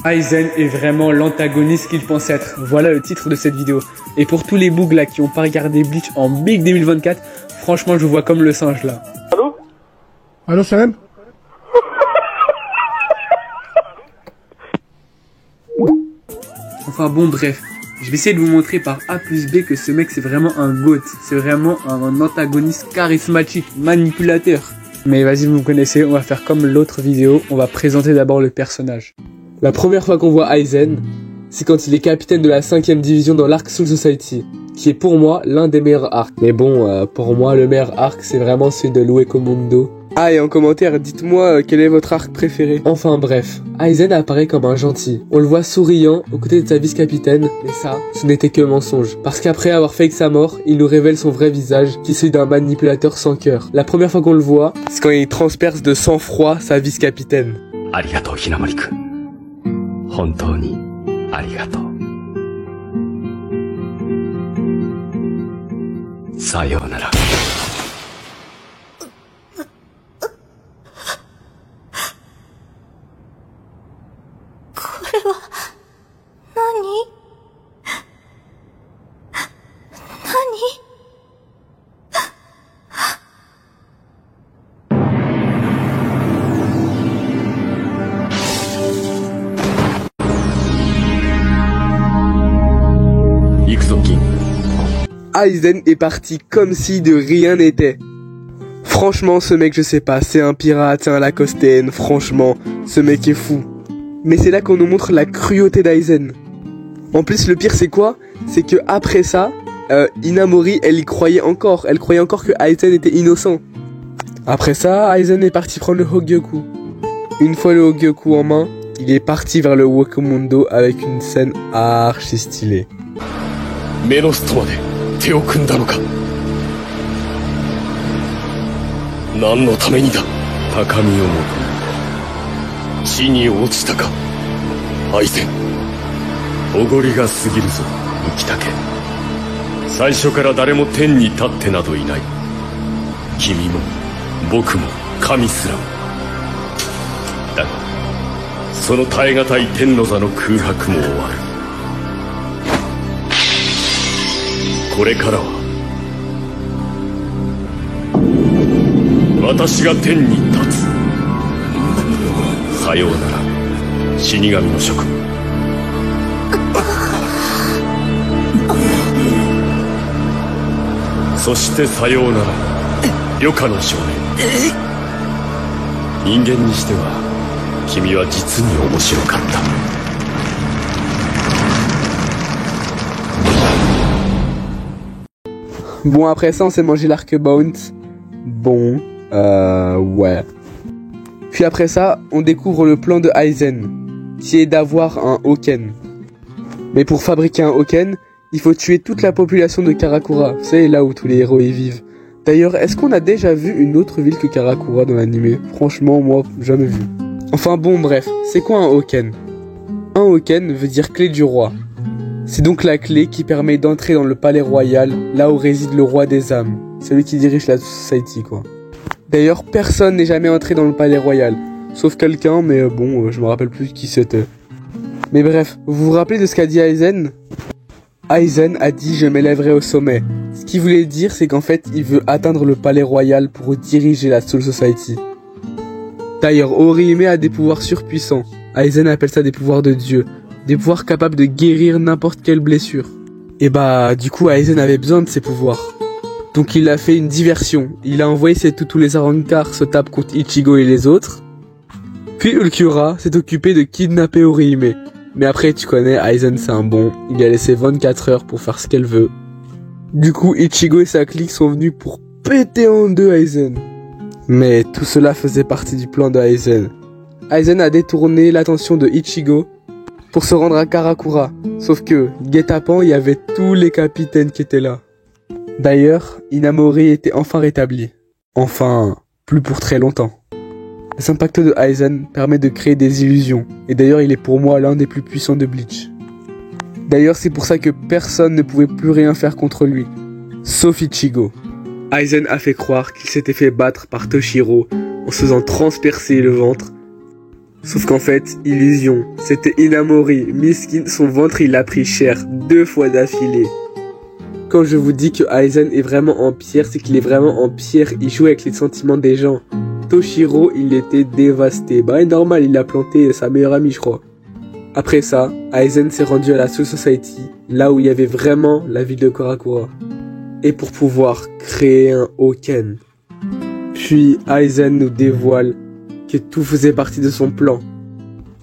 Aizen est vraiment l'antagoniste qu'il pense être. Voilà le titre de cette vidéo. Et pour tous les bougs là qui n'ont pas regardé Bleach en Big 2024, franchement je vous vois comme le singe là. Allô? Allô, Sam? Enfin bon bref, je vais essayer de vous montrer par A plus B que ce mec c'est vraiment un GOAT. C'est vraiment un antagoniste charismatique, manipulateur. Mais vas-y, vous me connaissez, on va faire comme l'autre vidéo, on va présenter d'abord le personnage. La première fois qu'on voit Aizen, c'est quand il est capitaine de la 5ème division dans l'arc Soul Society, qui est pour moi l'un des meilleurs arcs. Mais bon, pour moi le meilleur arc c'est vraiment celui de l'Uekomundo. Ah, et en commentaire, dites-moi quel est votre arc préféré. Enfin bref, Aizen apparaît comme un gentil. On le voit souriant aux côtés de sa vice-capitaine, mais ça, ce n'était que mensonge. Parce qu'après avoir fake sa mort, il nous révèle son vrai visage, qui est celui d'un manipulateur sans cœur. La première fois qu'on le voit, c'est quand il transperce de sang-froid sa vice-capitaine. Arigato, Hinamori-kun. Hontou ni arigato. Sayonara. 行くぞ、銀。 Aizen est parti comme si de rien n'était. Franchement, ce mec, je sais pas, c'est un pirate, c'est un Lacostean, franchement, ce mec est fou. Mais c'est là qu'on nous montre la cruauté d'Aizen. En plus, le pire, c'est quoi? C'est que après ça, Hinamori, elle y croyait encore. Elle croyait encore que Aizen était innocent. Après ça, Aizen est parti prendre le Hogyoku. Une fois le Hogyoku en main, il est parti vers le Uekomundo avec une scène archi stylée. 目のストまで手を組んだのか。何のためにだ。高みを求め地に落ちたか。愛禅、おごりが過ぎるぞ、浮竹。最初から誰も天に立ってなどいない。君も僕も神すらも。だがその耐え難い天の座の空白も終わる。これからは私が天に立つ。さようなら、死神の諸君。そしてさようなら、旅客の少年。人間にしては君は実に面白かった。 Bon, après ça, on s'est mangé l'arc Bounce. Bon, ouais. Puis après ça, on découvre le plan de Aizen, qui est d'avoir un Hoken. Mais pour fabriquer un Hoken, il faut tuer toute la population de Karakura. Vous savez, là où tous les héros y vivent. D'ailleurs, est-ce qu'on a déjà vu une autre ville que Karakura dans l'anime? Franchement, moi, jamais vu. Enfin bon, bref, c'est quoi un Hoken? Un Hoken veut dire clé du roi. C'est donc la clé qui permet d'entrer dans le palais royal, là où réside le roi des âmes. Celui qui dirige la society, quoi. D'ailleurs, personne n'est jamais entré dans le palais royal. Sauf quelqu'un, mais bon, je me rappelle plus qui c'était. Mais bref, vous vous rappelez de ce qu'a dit Aizen? Aizen a dit « je m'élèverai au sommet ». Ce qu'il voulait dire, c'est qu'en fait, il veut atteindre le palais royal pour diriger la Soul Society. D'ailleurs, Orihime a des pouvoirs surpuissants. Aizen appelle ça des pouvoirs de Dieu. Des pouvoirs capables de guérir n'importe quelle blessure. Et bah, du coup, Aizen avait besoin de ces pouvoirs. Donc il a fait une diversion. Il a envoyé ses toutous les Arrancar se taper contre Ichigo et les autres. Puis Ulquiorra s'est occupé de kidnapper Orihime. Mais après, tu connais, Aizen c'est un bon. Il a laissé 24 heures pour faire ce qu'elle veut. Du coup, Ichigo et sa clique sont venus pour péter en deux Aizen. Mais tout cela faisait partie du plan de Aizen. Aizen a détourné l'attention de Ichigo pour se rendre à Karakura. Sauf que, guet-apens, il y avait tous les capitaines qui étaient là. D'ailleurs, Hinamori était enfin rétabli. Enfin, plus pour très longtemps. Le Zanpakuto de Aizen permet de créer des illusions. Et d'ailleurs, il est pour moi l'un des plus puissants de Bleach. D'ailleurs, c'est pour ça que personne ne pouvait plus rien faire contre lui. Sauf Ichigo. Aizen a fait croire qu'il s'était fait battre par Toshiro en se faisant transpercer le ventre. Sauf qu'en fait, illusion. C'était Inamori. Miskin, son ventre il a pris cher 2 fois d'affilée. Quand je vous dis que Aizen est vraiment en pierre, c'est qu'il est vraiment en pierre. Il joue avec les sentiments des gens. Toshiro, il était dévasté. Bah, normal, il a planté sa meilleure amie, je crois. Après ça, Aizen s'est rendu à la Soul Society, là où il y avait vraiment la ville de Karakura. Et pour pouvoir créer un Hoken. Puis Aizen nous dévoile que tout faisait partie de son plan.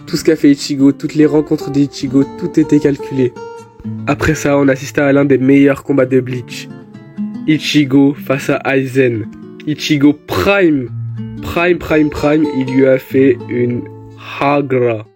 Tout ce qu'a fait Ichigo, toutes les rencontres d'Ichigo, tout était calculé. Après ça, on assista à l'un des meilleurs combats de Bleach. Ichigo face à Aizen. Ichigo Prime, il lui a fait une Hagra.